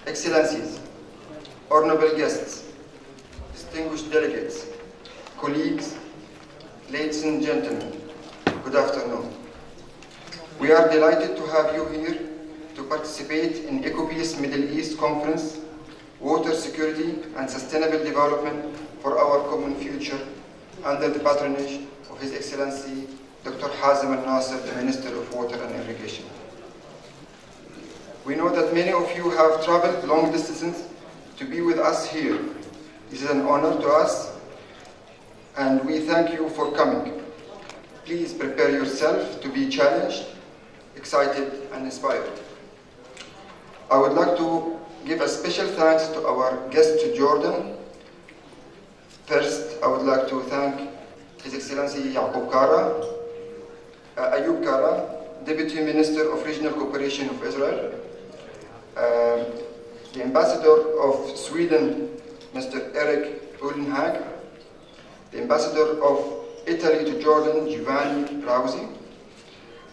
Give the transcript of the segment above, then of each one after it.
Excellencies, honorable guests, distinguished delegates, colleagues, ladies and gentlemen, good afternoon. We are delighted to have you here to participate in EcoPeace Middle East Conference, Water Security and Sustainable Development for Our Common Future, under the patronage of His Excellency Dr. Hazem Al-Nasser, the Minister of Water and Irrigation. We know that many of you have traveled long distances to be with us here. This is an honor to us, and we thank you for coming. Please prepare yourself to be challenged, excited, and inspired. I would like to give a special thanks to our guest to Jordan. First, I would like to thank His Excellency Ayub Kara, Deputy Minister of Regional Cooperation of Israel, the Ambassador of Sweden, Mr. Erik Ullenhag, the Ambassador of Italy to Jordan, Giovanni Rausi,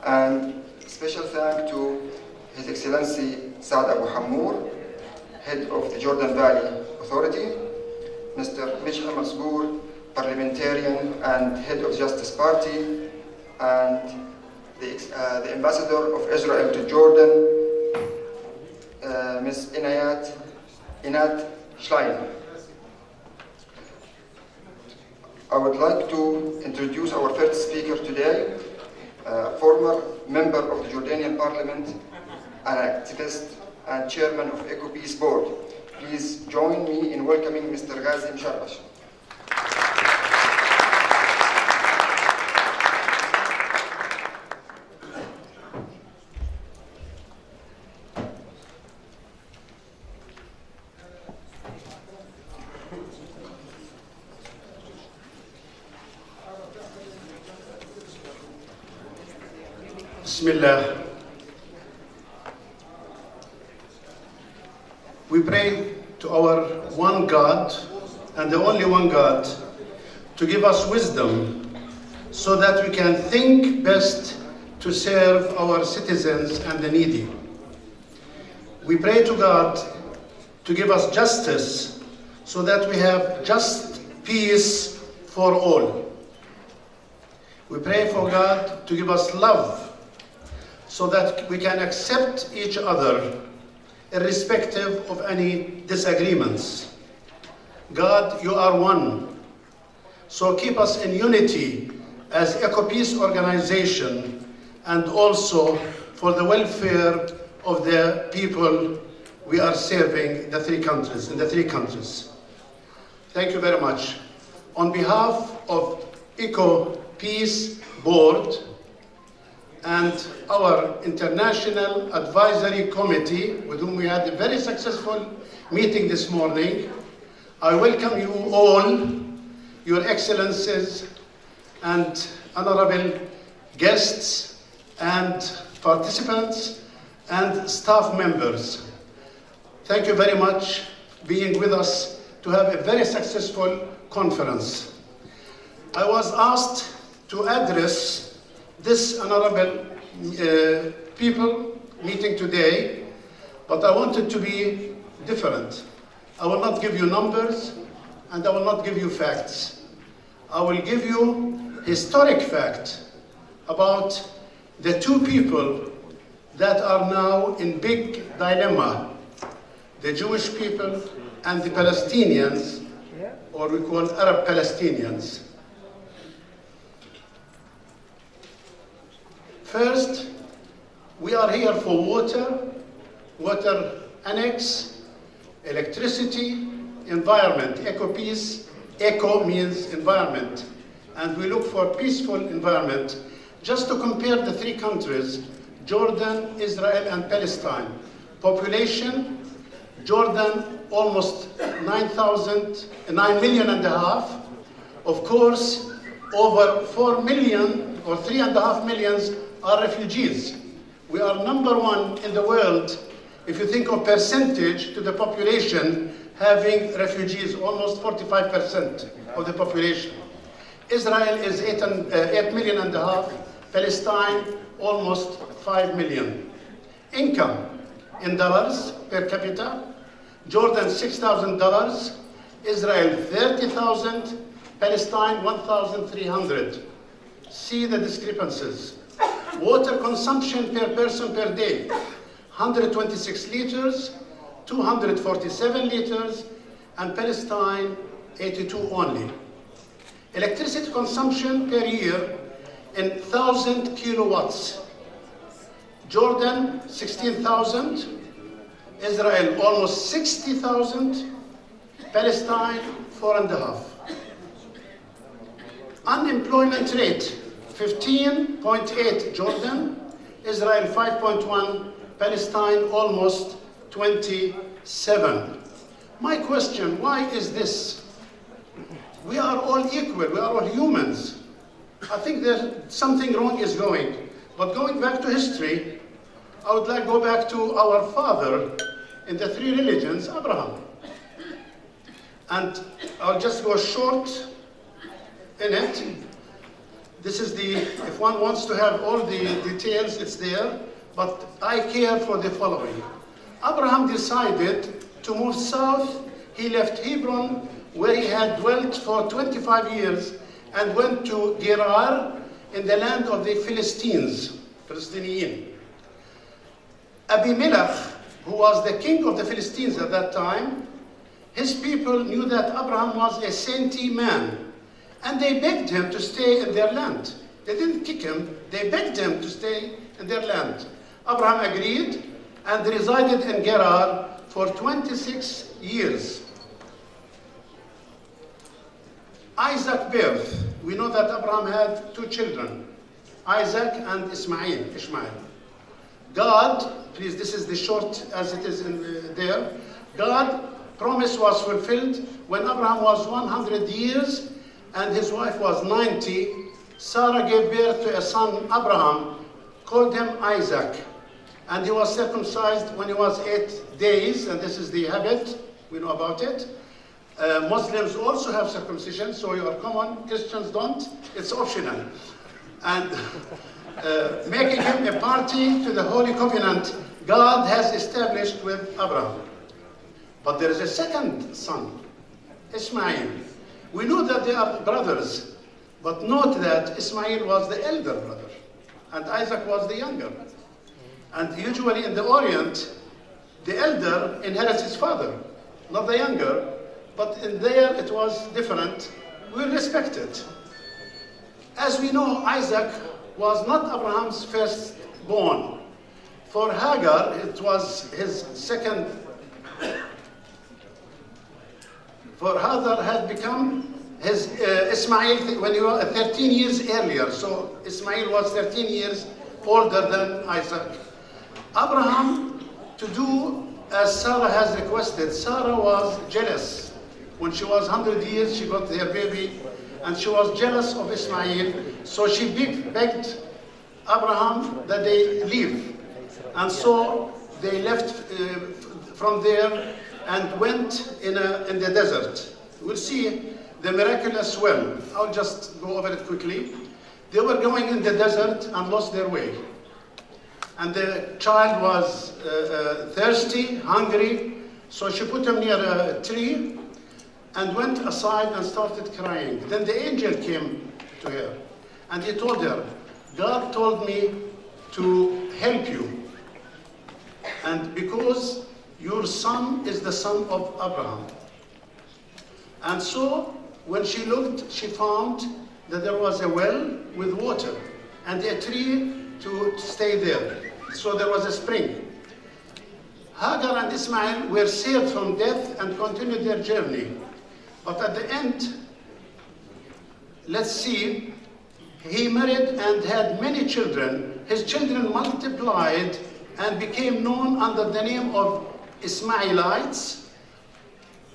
and special thank to His Excellency Saad Abu Hammour, Head of the Jordan Valley Authority, Mr. Mishra Masbour, Parliamentarian and Head of Justice Party, and the Ambassador of Israel to Jordan, Ms. Inat Schlein. I would like to introduce our first speaker today, a former member of the Jordanian Parliament, an activist and chairman of EcoPeace Board. Please join me in welcoming Mr. Ghazi Musharbash. Bismillah. We pray to our one God and the only one God to give us wisdom so that we can think best to serve our citizens and the needy. We pray to God to give us justice so that we have just peace for all. We pray for God to give us love so that we can accept each other irrespective of any disagreements. God, you are one, so keep us in unity as EcoPeace organization and also for the welfare of the people we are serving in the three countries. Thank you very much. On behalf of EcoPeace Board and our International Advisory Committee, with whom we had a very successful meeting this morning, I welcome you all, Your Excellencies and honorable guests and participants and staff members. Thank you very much for being with us to have a very successful conference. I was asked to address this honorable people meeting today, but I wanted to be different. I will not give you numbers and I will not give you facts. I will give you historic fact about the two people that are now in big dilemma, the Jewish people and the Palestinians, or we call Arab Palestinians. First, we are here for water annex, electricity, environment, EcoPeace. Eco means environment, and we look for peaceful environment. Just to compare the three countries, Jordan, Israel, and Palestine. Population, Jordan almost 9 million and a half. Of course, over 4 million or 3.5 million are refugees. We are number one in the world, if you think of percentage to the population having refugees, almost 45% of the population. Israel is 8.5 million, Palestine almost 5 million. Income in dollars per capita, Jordan $6,000, Israel $30,000, Palestine $1,300. See the discrepancies. Water consumption per person per day, 126 liters, 247 liters, and Palestine 82 only. Electricity consumption per year in 1,000 kilowatts. Jordan 16,000, Israel almost 60,000, Palestine 4.5. Unemployment rate 15.8 Jordan, Israel 5.1, Palestine almost 27. My question, why is this? We are all equal, we are all humans. I think that something wrong is going. But going back to history, I would like to go back to our father in the three religions, Abraham. And I'll just go short in it. This is the, if one wants to have all the details, it's there, but I care for the following. Abraham decided to move south. He left Hebron, where he had dwelt for 25 years, and went to Gerar in the land of the Philistines, Palestinian. Abimelech, who was the king of the Philistines at that time, his people knew that Abraham was a saintly man, and they begged him to stay in their land. They didn't kick him, they begged him to stay in their land. Abraham agreed and resided in Gerar for 26 years. Isaac's birth. We know that Abraham had two children, Isaac and Ishmael. God, please, this is the short as it is in there. God's promise was fulfilled when Abraham was 100 years and his wife was 90. Sarah gave birth to a son, Abraham, called him Isaac. And he was circumcised when he was 8 days, and this is the habit, we know about it. Muslims also have circumcision, so you are common, Christians don't, it's optional. And making him a party to the Holy Covenant God has established with Abraham. But there is a second son, Ishmael. We know that they are brothers, but note that Ishmael was the elder brother, and Isaac was the younger. And usually in the Orient, the elder inherits his father, not the younger. But in there it was different. We respect it. As we know, Isaac was not Abraham's firstborn. For Hagar, it was his second. For Hagar had become his Ismail when he was 13 years earlier. So Ismail was 13 years older than Isaac. Abraham, to do as Sarah has requested, Sarah was jealous. When she was 100 years, she got her baby, and she was jealous of Ismail, so she begged Abraham that they leave. And so they left from there and went in the desert. We'll see the miraculous well. I'll just go over it quickly. They were going in the desert and lost their way. And the child was thirsty, hungry, so she put him near a tree and went aside and started crying. Then the angel came to her, and he told her, God told me to help you, and because your son is the son of Abraham. And so when she looked, she found that there was a well with water and a tree to stay there. So there was a spring. Hagar and Ismail were saved from death and continued their journey. But at the end, let's see, he married and had many children. His children multiplied and became known under the name of Ismailites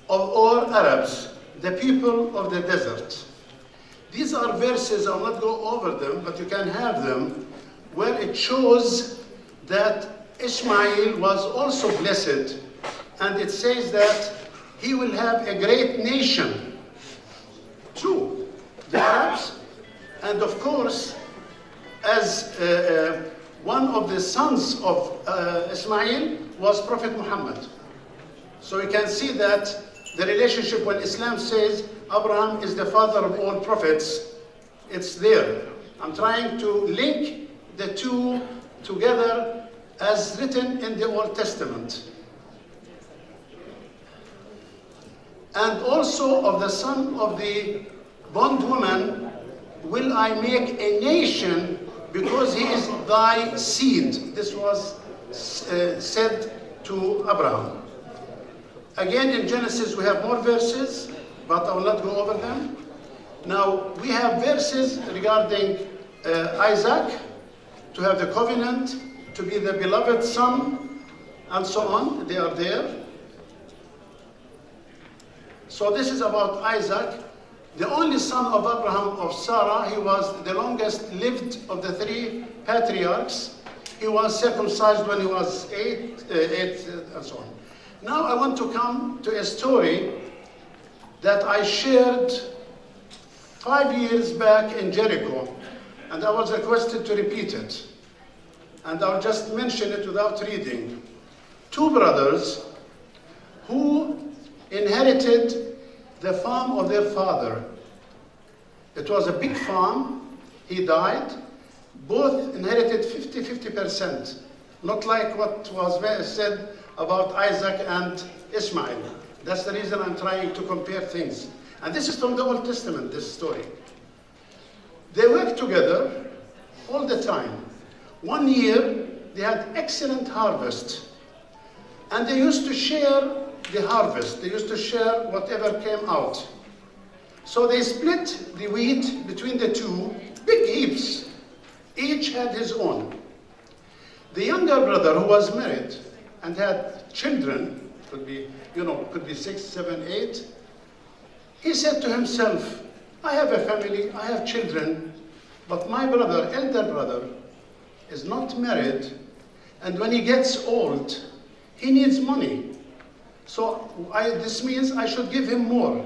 or Arabs, the people of the desert. These are verses, I'll not go over them, but you can have them, where it shows that Ishmael was also blessed, and it says that he will have a great nation. True, the Arabs, and of course, as one of the sons of Ismail was Prophet Muhammad. So we can see that the relationship when Islam says Abraham is the father of all prophets, it's there. I'm trying to link the two together as written in the Old Testament. And also of the son of the bondwoman will I make a nation, because he is thy seed. This was said to Abraham. Again in Genesis we have more verses, but I will not go over them. Now we have verses regarding Isaac, to have the covenant, to be the beloved son, and so on. They are there. So this is about Isaac, the only son of Abraham of Sarah. He was the longest lived of the three patriarchs. He was circumcised when he was eight, and so on. Now I want to come to a story that I shared 5 years back in Jericho, and I was requested to repeat it. And I'll just mention it without reading. Two brothers who inherited the farm of their father. It was a big farm. He died. Both inherited 50-50%, not like what was said about Isaac and Ishmael. That's the reason I'm trying to compare things. And this is from the Old Testament, this story. They worked together all the time. 1 year, they had excellent harvest. And they used to share the harvest. They used to share whatever came out. So they split the wheat between the two, big heaps. Each had his own. The younger brother, who was married and had children, could be 6, 7, 8, he said to himself, I have a family, I have children, but my brother, elder brother, is not married, and when he gets old, he needs money. So this means I should give him more.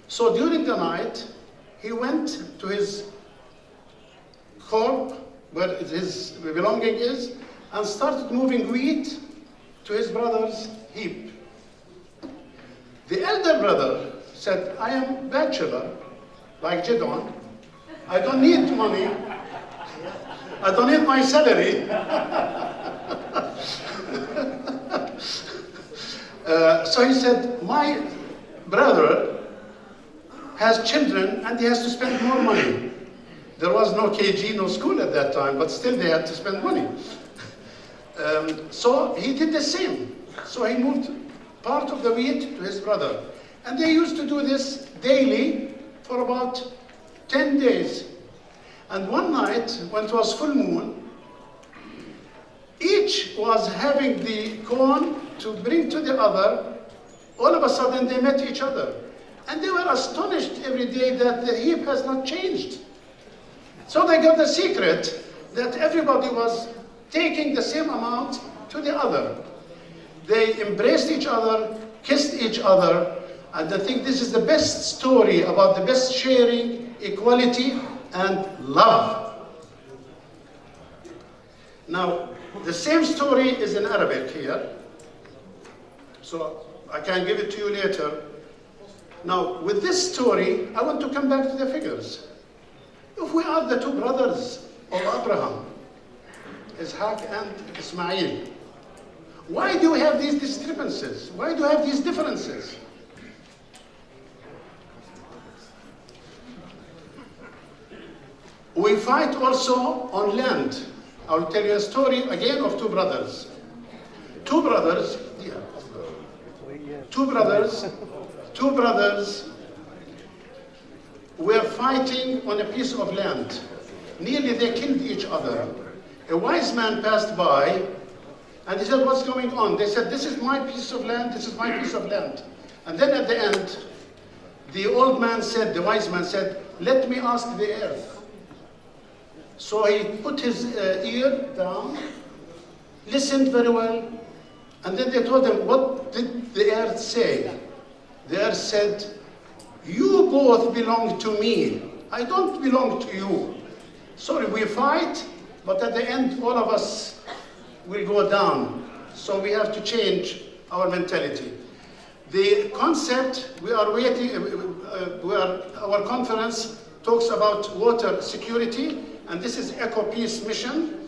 So during the night, he went to his corp, where his belonging is, and started moving wheat to his brother's heap. The elder brother said, I am bachelor, like Gideon. I don't need money. I don't need my salary. So he said, my brother has children and he has to spend more money. There was no KG, no school at that time, but still they had to spend money. So he did the same. So he moved part of the wheat to his brother. And they used to do this daily for about 10 days. And one night, when it was full moon, each was having the corn to bring to the other. All of a sudden, they met each other. And they were astonished every day that the heap has not changed. So they got the secret that everybody was taking the same amount to the other. They embraced each other, kissed each other, and I think this is the best story about the best sharing, equality, and love. Now, the same story is in Arabic here, so I can give it to you later. Now, with this story, I want to come back to the figures. If we are the two brothers of Abraham, Ishaq and Ismail, why do we have these discrepancies? Why do we have these differences? We fight also on land. I will tell you a story again of two brothers. Two brothers were fighting on a piece of land. Nearly they killed each other. A wise man passed by and he said, what's going on? They said, this is my piece of land, this is my piece of land. And then at the end, the old man said, the wise man said, let me ask the earth. So he put his ear down, listened very well, and then they told him, what did the earth say? The earth said, you both belong to me. I don't belong to you. Sorry, we fight, but at the end, all of us will go down. So we have to change our mentality. The concept we are waiting, our conference talks about water security, and this is EcoPeace mission.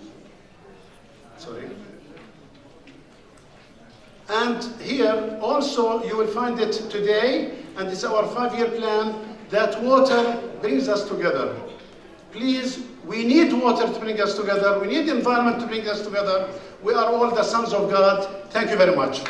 Sorry. And here also you will find it today, and it's our 5-year plan, that water brings us together. Please, we need water to bring us together. We need the environment to bring us together. We are all the sons of God. Thank you very much.